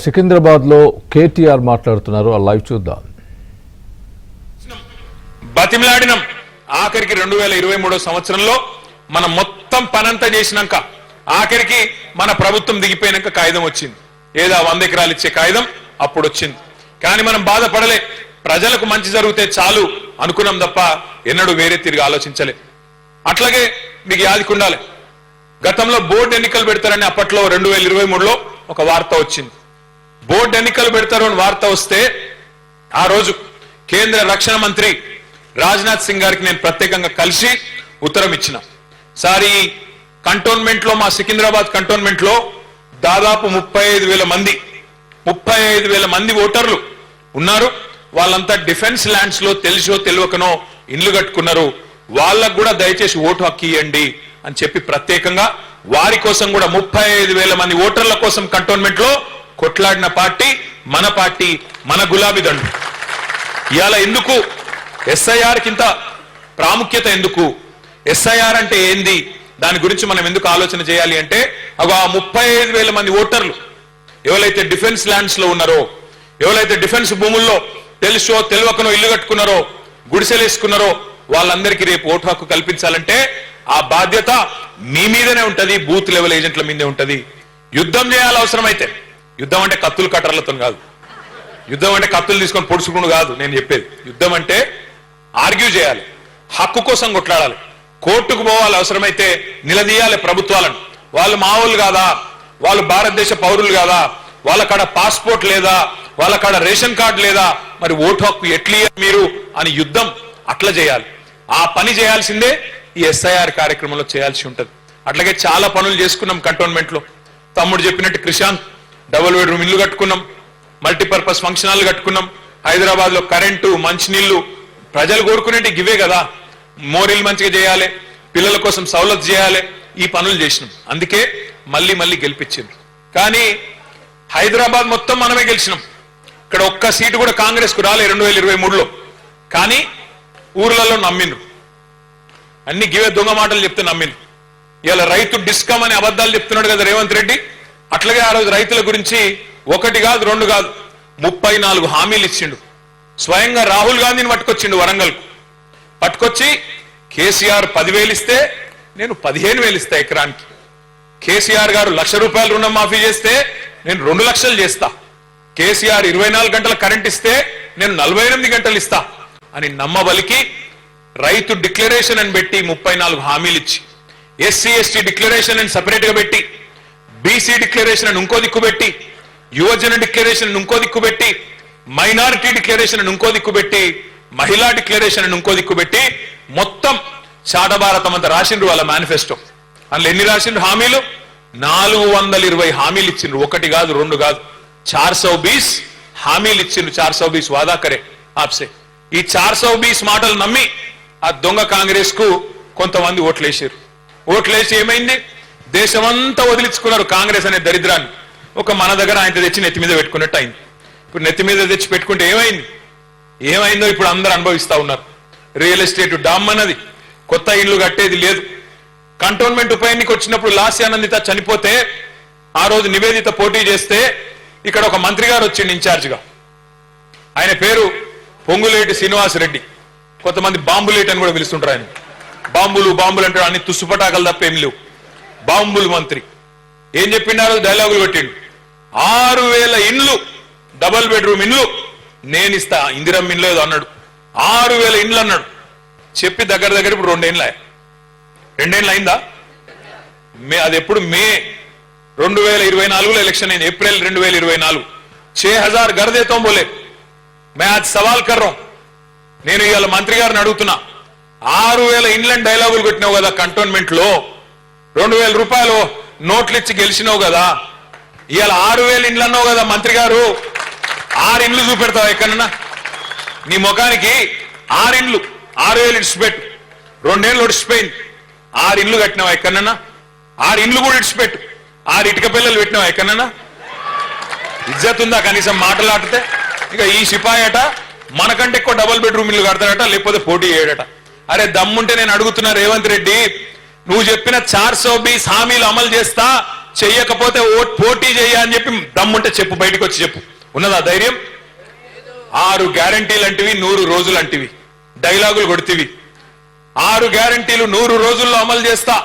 సికింద్రాబాద్ లో కేటీఆర్ మాట్లాడుతున్నారు. ఆ లైవ్ చూద్దాం. బతిమిలాడినం ఆఖరికి 2023 సంవత్సరంలో మనం మొత్తం పనంతా చేసినాక ఆఖరికి మన ప్రభుత్వం దిగిపోయినాక కాగితం వచ్చింది. ఏదో 100 ఎకరాలు ఇచ్చే కాగితం అప్పుడు వచ్చింది. కానీ మనం బాధపడలే. ప్రజలకు మంచి జరిగితే చాలు అనుకున్నాం తప్ప ఎన్నడూ వేరే తిరిగి ఆలోచించలే. అట్లాగే మీకు యాదికుండాలి, గతంలో బోర్డు ఎన్నికలు పెడతారని అప్పట్లో 2023లో ఒక వార్త వచ్చింది. బోర్డు ఎన్నికలు పెడతారు అని వార్త వస్తే ఆ రోజు కేంద్ర రక్షణ మంత్రి రాజ్నాథ్ సింగ్ గారికి నేను ప్రత్యేకంగా కలిసి ఉత్తరం ఇచ్చిన. సార్, ఈ కంటోన్మెంట్ లో, మా సికింద్రాబాద్ కంటోన్మెంట్ లో దాదాపు 35,000 మంది ఓటర్లు ఉన్నారు. వాళ్ళంతా డిఫెన్స్ ల్యాండ్స్ లో తెలిసో తెలియకనో ఇండ్లు కట్టుకున్నారు. వాళ్ళకు కూడా దయచేసి ఓటు హక్కు ఇవ్వండి అని చెప్పి ప్రత్యేకంగా వారి కోసం కూడా 35,000 మంది ఓటర్ల కోసం కంటోన్మెంట్ లో కొట్లాడిన పార్టీ మన గులాబీ దండు. ఇవాళ ఎందుకు ఎస్ఐఆర్ కింద ప్రాముఖ్యత, ఎందుకు ఎస్ఐఆర్ అంటే ఏంది, దాని గురించి మనం ఎందుకు ఆలోచన చేయాలి అంటే, ఆ 35,000 మంది ఓటర్లు ఎవరైతే డిఫెన్స్ ల్యాండ్స్ లో ఉన్నారో, ఎవరైతే డిఫెన్స్ భూముల్లో తెలుసో తెలియకనో ఇల్లు కట్టుకున్నారో, గుడిసెలు వేసుకున్నారో, వాళ్ళందరికీ రేపు ఓటు హక్కు కల్పించాలంటే ఆ బాధ్యత మీ మీదనే ఉంటది, బూత్ లెవెల్ ఏజెంట్ల మీదే ఉంటది. యుద్ధం చేయాలి అవసరమైతే. యుద్ధం అంటే కత్తులు కట్టర్లతో కాదు, యుద్ధం అంటే కత్తులు తీసుకొని పొడుచుకుని కాదు నేను చెప్పేది. యుద్ధం అంటే ఆర్గ్యూ చేయాలి, హక్కు కోసం కొట్లాడాలి, కోర్టుకు పోవాలి, అవసరమైతే నిలదీయాలి ప్రభుత్వాలను. వాళ్ళు మావోళ్ళు కాదా, వాళ్ళు భారతదేశ పౌరులు కాదా, వాళ్ళ కాడ పాస్పోర్ట్ లేదా, వాళ్ళ కాడ రేషన్ కార్డు లేదా, మరి ఓటు హక్కు ఎట్లీ మీరు అని యుద్ధం అట్లా చేయాలి. ఆ పని చేయాల్సిందే ఈ ఎస్ఐఆర్ కార్యక్రమంలో చేయాల్సి ఉంటది. అట్లాగే చాలా పనులు చేసుకున్నాం కంటోన్మెంట్ లో. తమ్ముడు చెప్పినట్టు క్రిషాంత్ డబుల్ బెడ్రూమ్ ఇల్లు కట్టుకున్నాం, మల్టీపర్పస్ ఫంక్షన్ హాల్ కట్టుకున్నాం. హైదరాబాద్ లో కరెంటు, మంచినీళ్లు ప్రజలు కోరుకునేటి గివే కదా. మోరీలు మంచిగా చేయాలి, పిల్లల కోసం సౌలత్ చేయాలి, ఈ పనులు చేసినాం. అందుకే మళ్ళీ గెలిపించింది. కానీ హైదరాబాద్ మొత్తం మనమే గెలిచినాం. ఇక్కడ ఒక్క సీటు కూడా కాంగ్రెస్ కు రాలే 2023లో. కానీ ఊర్లలో నమ్మిండ్రు, అన్ని గివే దొంగ మాటలు చెప్తే నమ్మిండ్రు. ఇవాళ రైతు డిస్కమ్ అని అబద్ధాలు చెప్తున్నాడు కదా రేవంత్ రెడ్డి. అట్లాగే ఆ రోజు రైతుల గురించి 1 కాదు 2 కాదు 34 హామీలు ఇచ్చిండు. స్వయంగా రాహుల్ గాంధీని పట్టుకొచ్చిండు వరంగల్కు. పట్టుకొచ్చి కేసీఆర్ 10,000 ఇస్తే నేను 15,000 ఇస్తా ఎకరానికి. కేసీఆర్ గారు ₹1,00,000 రుణం మాఫీ చేస్తే నేను 2 లక్షలు చేస్తా. కేసీఆర్ 24 గంటల కరెంట్ ఇస్తే నేను 48 గంటలు ఇస్తా అని నమ్మబలికి రైతు డిక్లరేషన్ అని పెట్టి 34 హామీలు ఇచ్చి, ఎస్సీ ఎస్టీ డిక్లరేషన్ అని సపరేట్ గా పెట్టి, బీసీ డిక్లరేషన్ అని ఇంకో దిక్కు పెట్టి, యువజన డిక్లరేషన్ ఇంకో దిక్కు పెట్టి, మైనారిటీ డిక్లరేషన్ ఇంకో దిక్కు పెట్టి, మహిళా డిక్లరేషన్ ఇంకో దిక్కు పెట్టి, మొత్తం శాటభారతం అంతా రాసిండ్రు వాళ్ళ మేనిఫెస్టో. అందులో ఎన్ని రాసిండ్రు హామీలు? 420 హామీలు ఇచ్చిండ్రు. 1 కాదు 2 కాదు 420 హామీలు ఇచ్చిండ్రు. 420 వాదా కరే ఆప్సే. ఈ 420 మాటలు నమ్మి ఆ దొంగ కాంగ్రెస్ కు కొంతమంది ఓట్లేసారు. ఓట్లేసి ఏమైంది? దేశమంతా వదిలించుకున్నారు కాంగ్రెస్ అనే దరిద్రాన్ని. ఒక మన దగ్గర ఆయన తెచ్చి నెత్తి మీద పెట్టుకున్నట్టు అయింది. ఇప్పుడు నెత్తి మీద తెచ్చి పెట్టుకుంటే ఏమైందో ఇప్పుడు అందరూ అనుభవిస్తా ఉన్నారు. రియల్ ఎస్టేట్ డామ్ అన్నది, కొత్త ఇళ్లు కట్టేది లేదు. కంటోన్మెంట్ ఉప ఎన్నిక వచ్చినప్పుడు లాస్యానందిత చనిపోతే ఆ రోజు నివేదిత పోటీ చేస్తే ఇక్కడ ఒక మంత్రి గారు వచ్చిండు ఇన్ఛార్జిగా. ఆయన పేరు పొంగులేటి శ్రీనివాస్ రెడ్డి. కొంతమంది బాంబులేట్ అని కూడా పిలుస్తుంటారు ఆయన. బాంబులు అంటే అన్ని తుస్సుపటాకలు తప్ప ఏం లేవు. బాంబులు మంత్రి ఏం చెప్పిండారో డైలాగులు పెట్టిండు. 6,000 ఇండ్లు, డబుల్ బెడ్రూమ్ ఇండ్లు నేను ఇస్తా, ఇందిరమ్మ ఇండ్లు ఏదో అన్నాడు. 6,000 ఇండ్లు అన్నాడు. చెప్పి దగ్గర ఇప్పుడు 2 ఏళ్ళు అయిందా? అది ఎప్పుడు మే 2024లో ఎలక్షన్ అయింది. ఏప్రిల్ 2024. 6,000 घर देता हूं बोले. मैं आज सवाल कर रहा हूं. నేను ఇవాళ మంత్రి గారిని అడుగుతున్నా, 6,000 ఇండ్లని డైలాగులు కొట్టినావు కదా కంటోన్మెంట్ లో, 2,000 రూపాయలు నోట్లు ఇచ్చి గెలిచినావు కదా, ఇవాళ 6,000 ఇండ్లు అన్నావు కదా మంత్రి గారు. 6 ఇండ్లు చూపెడతావు ఎక్కడన్నా? నీ ముఖానికి 6 ఇండ్లు, 6,000 ఇడిచిపెట్టు. 2 ఏళ్ళు ఒడిచిపోయింది. 6 ఇండ్లు కట్టినావా ఎక్కడన్నా? 6 ఇండ్లు కూడా ఇడిచిపెట్టు. 6 ఇటుక పిల్లలు పెట్టినావా ఎక్కడన్నా? ఇజ్జత్ ఉందా కనీసం మాటలాడితే? ఇక ఈ సిపాయట మనకంటే ఎక్కువ డబుల్ బెడ్రూమ్ ఇల్లు కడతాడట, లేకపోతే పోటీ చేయడట. అరే దమ్ముంటే నేను అడుగుతున్నా రేవంత్ రెడ్డి, నువ్వు చెప్పిన 420 హామీలు అమలు చేస్తా, చెయ్యకపోతే పోటీ చెయ్య అని చెప్పి దమ్ముంటే చెప్పు, బయటకు వచ్చి చెప్పు. ఉన్నదా ధైర్యం? 6 గ్యారంటీలు అంటివి, 100 రోజులు అంటివి, డైలాగులు కొడితివి. 6 గ్యారంటీలు 100 రోజుల్లో అమలు చేస్తా